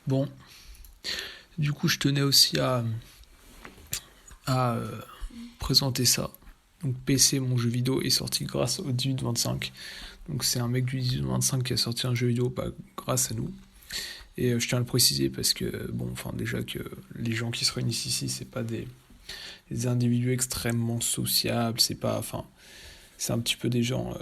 Bon, du coup, je tenais aussi à présenter ça. Donc PC, mon jeu vidéo, est sorti grâce au 1825. Donc c'est un mec du 1825 qui a sorti un jeu vidéo, pas grâce à nous. Et je tiens à le préciser parce que, bon, enfin déjà que les gens qui se réunissent ici, c'est pas des individus extrêmement sociables, c'est pas, enfin, c'est un petit peu des gens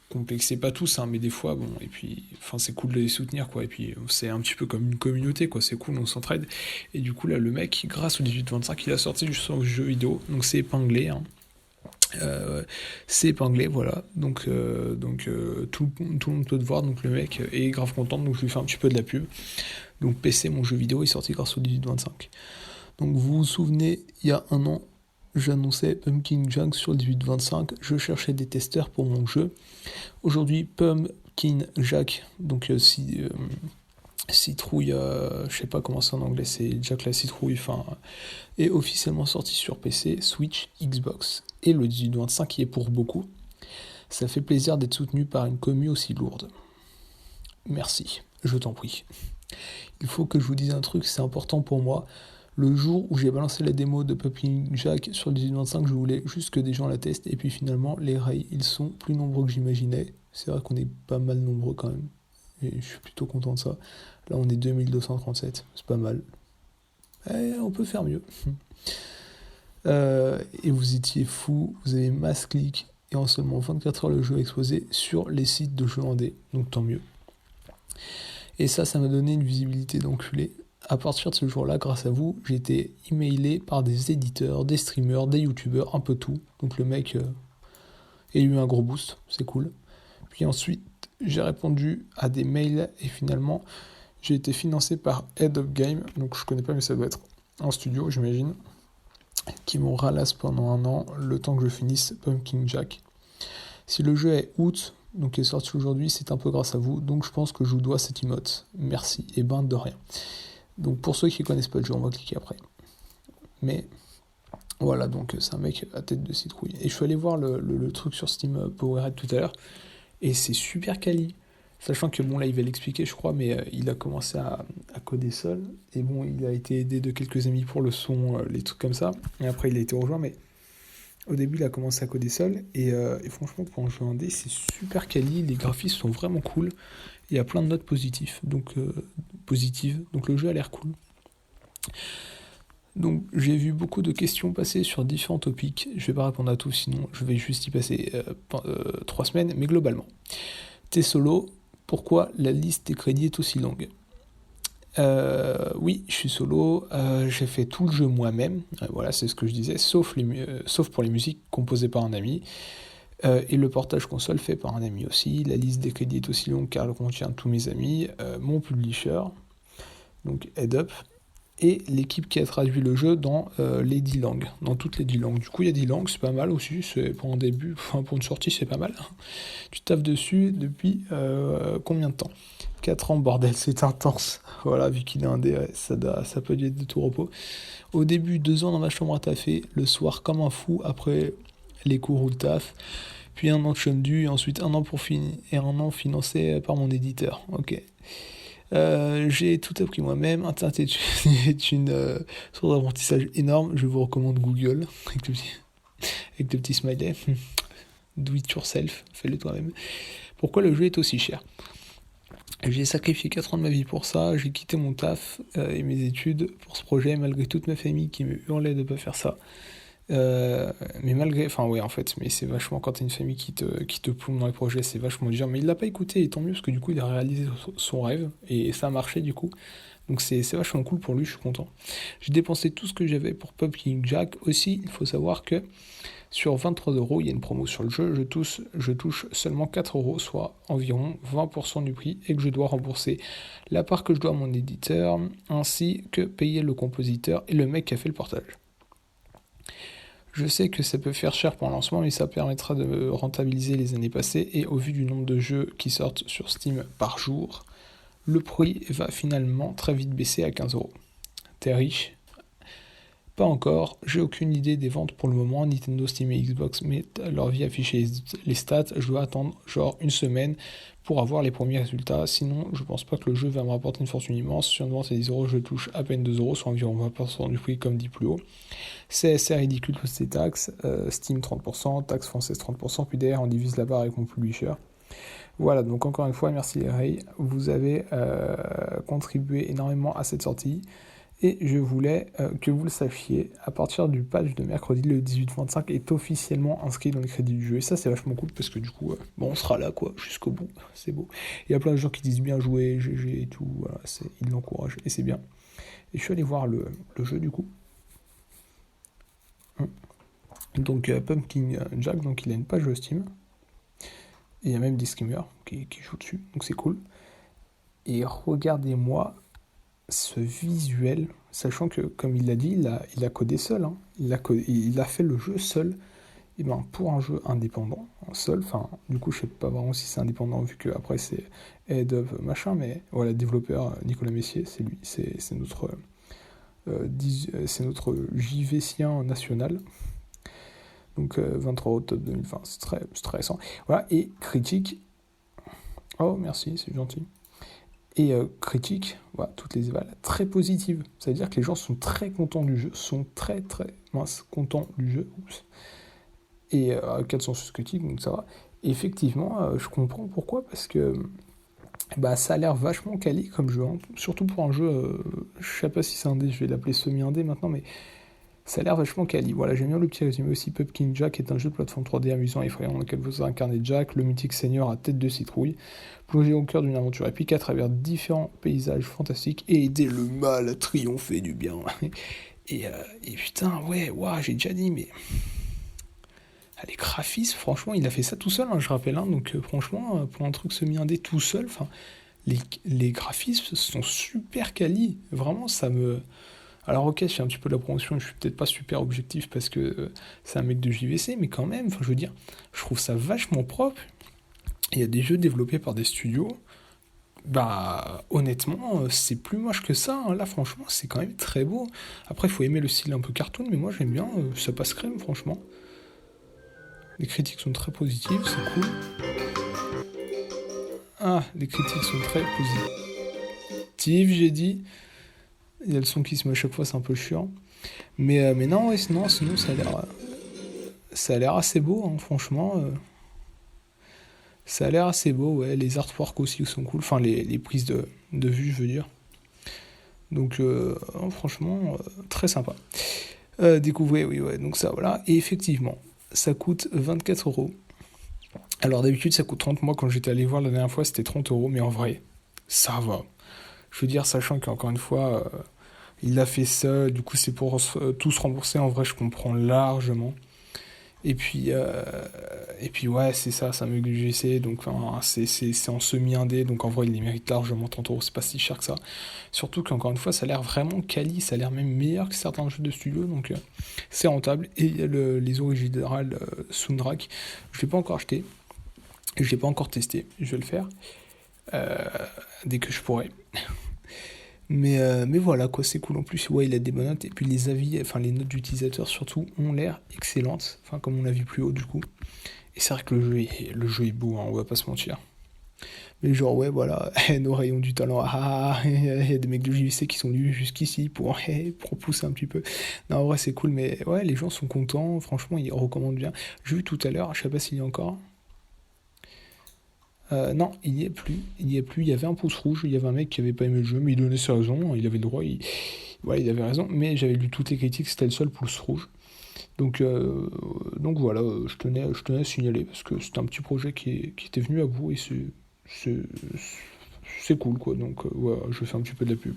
complexés, pas tous, hein, mais des fois, bon, et puis, enfin, c'est cool de les soutenir, quoi, et puis c'est un petit peu comme une communauté, quoi, c'est cool, on s'entraide. Et du coup, là, le mec, grâce au 1825, il a sorti son jeu vidéo, donc c'est épinglé, hein. C'est épinglé, voilà. Tout le monde peut te voir. Donc le mec est grave content. Donc je lui fais un petit peu de la pub. Donc PC, mon jeu vidéo, est sorti grâce au 1825. Donc vous vous souvenez, il y a un an, j'annonçais Pumpkin Jack sur le 1825. Je cherchais des testeurs pour mon jeu. Aujourd'hui, Pumpkin Jack, donc citrouille, je sais pas comment c'est en anglais, c'est Jack la citrouille, enfin, est officiellement sorti sur PC, Switch, Xbox. Et le 18-25 qui est pour beaucoup. Ça fait plaisir d'être soutenu par une commu aussi lourde. Merci, je t'en prie. Il faut que je vous dise un truc, c'est important pour moi. Le jour où j'ai balancé la démo de Pumpkin Jack sur le 18-25, je voulais juste que des gens la testent. Et puis finalement, les rails, ils sont plus nombreux que j'imaginais. C'est vrai qu'on est pas mal nombreux quand même. Et je suis plutôt content de ça. Là, on est 2237, c'est pas mal. On peut faire mieux. Et vous étiez fous, vous avez mass click, et en seulement 24 heures le jeu est exposé sur les sites de jeux indés, donc tant mieux. Et ça m'a donné une visibilité d'enculé. À partir de ce jour-là, grâce à vous, j'ai été emailé par des éditeurs, des streamers, des youtubeurs, un peu tout. Donc le mec a eu un gros boost, c'est cool. Puis ensuite, j'ai répondu à des mails et finalement, j'ai été financé par Head of Game, donc je connais pas mais ça doit être un studio j'imagine, qui m'ont ralasse pendant un an le temps que je finisse Pumpkin Jack. Si le jeu est août, donc est sorti aujourd'hui, c'est un peu grâce à vous, donc je pense que je vous dois cette emote. Merci, et ben de rien. Donc pour ceux qui connaissent pas le jeu, on va cliquer après. Mais voilà, donc c'est un mec à tête de citrouille. Et je suis allé voir le truc sur Steam Powerhead tout à l'heure, et c'est super quali. Sachant que bon là il va l'expliquer je crois, mais il a commencé à coder seul, et bon il a été aidé de quelques amis pour le son, les trucs comme ça, et après il a été rejoint, mais au début il a commencé à coder seul, et franchement pour un jeu indé c'est super quali, les graphismes sont vraiment cool, il y a plein de notes positives, donc le jeu a l'air cool. Donc j'ai vu beaucoup de questions passer sur différents topics, je vais pas répondre à tout sinon je vais juste y passer 3 semaines, mais globalement. T'es solo, pourquoi la liste des crédits est aussi longue? Oui, je suis solo, j'ai fait tout le jeu moi-même, voilà, c'est ce que je disais, sauf pour les musiques composées par un ami, et le portage console fait par un ami aussi. La liste des crédits est aussi longue car elle contient tous mes amis, mon publisher, donc Head Up, et l'équipe qui a traduit le jeu dans les 10 langues, dans toutes les 10 langues. Du coup, il y a 10 langues, c'est pas mal aussi, c'est pour un début, enfin pour une sortie, c'est pas mal. Tu taffes dessus depuis combien de temps? 4 ans, bordel, c'est intense. Voilà, vu qu'il est indé, ouais, ça peut être de tout repos. Au début, 2 ans dans ma chambre à taffer, le soir comme un fou, après les cours ou le taf. Puis un an de chômage et ensuite un an et un an financé par mon éditeur. Ok. J'ai tout appris moi-même. Internet est une source d'apprentissage énorme. Je vous recommande Google avec le petit smiley. Do it yourself, fais-le toi-même. Pourquoi le jeu est aussi cher? J'ai sacrifié 4 ans de ma vie pour ça, j'ai quitté mon taf et mes études pour ce projet, malgré toute ma famille qui me hurlait de pas faire ça. Mais malgré, enfin ouais en fait, mais c'est vachement quand t'as une famille qui te plombe dans les projets, c'est vachement dur. Mais il l'a pas écouté, et tant mieux parce que du coup il a réalisé son rêve et ça a marché du coup. Donc c'est vachement cool pour lui, je suis content. J'ai dépensé tout ce que j'avais pour Pumpkin Jack. Aussi, il faut savoir que sur 23 €, il y a une promo sur le jeu, je touche seulement 4 €, soit environ 20% du prix, et que je dois rembourser la part que je dois à mon éditeur, ainsi que payer le compositeur et le mec qui a fait le portage. Je sais que ça peut faire cher pour un lancement, mais ça permettra de rentabiliser les années passées, et au vu du nombre de jeux qui sortent sur Steam par jour, le prix va finalement très vite baisser à 15 €. T'es riche, Pas encore, j'ai aucune idée des ventes pour le moment. Nintendo, Steam et Xbox mettent leur vie afficher les stats. Je dois attendre genre une semaine pour avoir les premiers résultats. Sinon, je pense pas que le jeu va me rapporter une fortune immense. Sur une vente à 10€, je touche à peine 2€, soit environ 20% du prix, comme dit plus haut. C'est assez ridicule toutes ces taxes. Steam 30%, taxes françaises 30%, puis derrière on divise la barre avec mon publisher. Voilà, donc encore une fois, merci les Ray. Vous avez contribué énormément à cette sortie. Et je voulais que vous le sachiez, à partir du patch de mercredi, le 18-25 est officiellement inscrit dans les crédits du jeu. Et ça, c'est vachement cool parce que du coup, bon, on sera là, quoi, jusqu'au bout. C'est beau. Il y a plein de gens qui disent bien jouer, GG et tout. Voilà, ils l'encouragent et c'est bien. Et je suis allé voir le jeu du coup. Donc, Pumpkin Jack, donc il a une page Steam. Et il y a même des streamers qui jouent dessus. Donc, c'est cool. Et regardez-moi ce visuel, sachant que, comme il l'a dit, il a codé seul, hein. Il a fait le jeu seul. Et ben pour un jeu indépendant, seul, enfin, du coup, je sais pas vraiment si c'est indépendant, vu que après c'est Head of machin, mais voilà, développeur Nicolas Messier, c'est lui, c'est notre JVcien national. Donc 23 octobre 2020, c'est très récent. Voilà, et critique. Oh, merci, c'est gentil. Et critique, voilà, toutes les évals, très positives. C'est-à-dire que les gens sont très contents du jeu, sont très contents du jeu. Oups. Et 400 critiques, donc ça va. Et effectivement, je comprends pourquoi, parce que ça a l'air vachement quali comme jeu, hein. Surtout pour un jeu, je sais pas si c'est indé, je vais l'appeler semi-indé maintenant, mais ça a l'air vachement quali. Voilà, j'aime bien le petit résumé aussi. Pumpkin Jack est un jeu de plateforme 3D amusant et effrayant dans lequel vous incarnez Jack, le mythique seigneur à tête de citrouille, plongé au cœur d'une aventure épique à travers différents paysages fantastiques et aider le mal à triompher du bien. et putain, ouais, waouh, j'ai déjà dit, mais... les graphismes, franchement, il a fait ça tout seul, hein, je rappelle, hein, donc franchement, pour un truc semi-indé tout seul, les graphismes sont super quali. Vraiment, ça me... Alors ok, je fais un petit peu de la promotion, je suis peut-être pas super objectif parce que c'est un mec de JVC, mais quand même, je veux dire, je trouve ça vachement propre. Il y a des jeux développés par des studios, honnêtement, c'est plus moche que ça, hein. Là franchement, c'est quand même très beau. Après, il faut aimer le style un peu cartoon, mais moi j'aime bien, ça passe crème, franchement. Les critiques sont très positives, c'est cool. Ah, les critiques sont très positives, j'ai dit. Il y a le son qui se met à chaque fois, c'est un peu chiant. Mais non, ouais, sinon ça a l'air assez beau, hein, franchement. Ça a l'air assez beau, ouais. Les artworks aussi sont cool. Enfin, les prises de vue, je veux dire. Donc, franchement, très sympa. Découvrez, oui, ouais, donc ça, voilà. Et effectivement, ça coûte 24€. Alors, d'habitude, ça coûte 30. Moi, quand j'étais allé voir la dernière fois, c'était 30€. Mais en vrai, ça va. Je veux dire, sachant qu'encore une fois, il l'a fait seul, du coup c'est pour tous rembourser, en vrai je comprends largement. Et puis ouais, c'est ça, c'est un mec du GC, donc c'est en semi-indé, donc en vrai il les mérite largement 30€, c'est pas si cher que ça. Surtout qu'encore une fois, ça a l'air vraiment quali, ça a l'air même meilleur que certains jeux de studio, donc c'est rentable. Et les originales Soundtrack, je l'ai pas encore acheté, je l'ai pas encore testé, je vais le faire. Dès que je pourrai. Mais voilà, quoi, c'est cool. En plus, ouais, il a des bonnes notes. Et puis les avis, enfin les notes d'utilisateurs surtout, ont l'air excellentes. Enfin, comme on l'a vu plus haut, du coup. Et c'est vrai que le jeu est beau, hein, on va pas se mentir. Mais genre, ouais, voilà, nos rayons du talent. Il y a des mecs de JVC qui sont venus jusqu'ici pour pousser un petit peu. Non, en vrai, c'est cool. Mais ouais, les gens sont contents. Franchement, ils recommandent bien. J'ai vu tout à l'heure, je sais pas s'il y a encore. Non, il n'y est plus. Il y avait un pouce rouge. Il y avait un mec qui avait pas aimé le jeu, mais il donnait ses raisons. Il avait le droit. Ouais, il avait raison. Mais j'avais lu toutes les critiques. C'était le seul pouce rouge. Donc voilà, je tenais à signaler parce que c'était un petit projet qui était venu à bout et c'est cool quoi. Donc ouais, je fais un petit peu de la pub.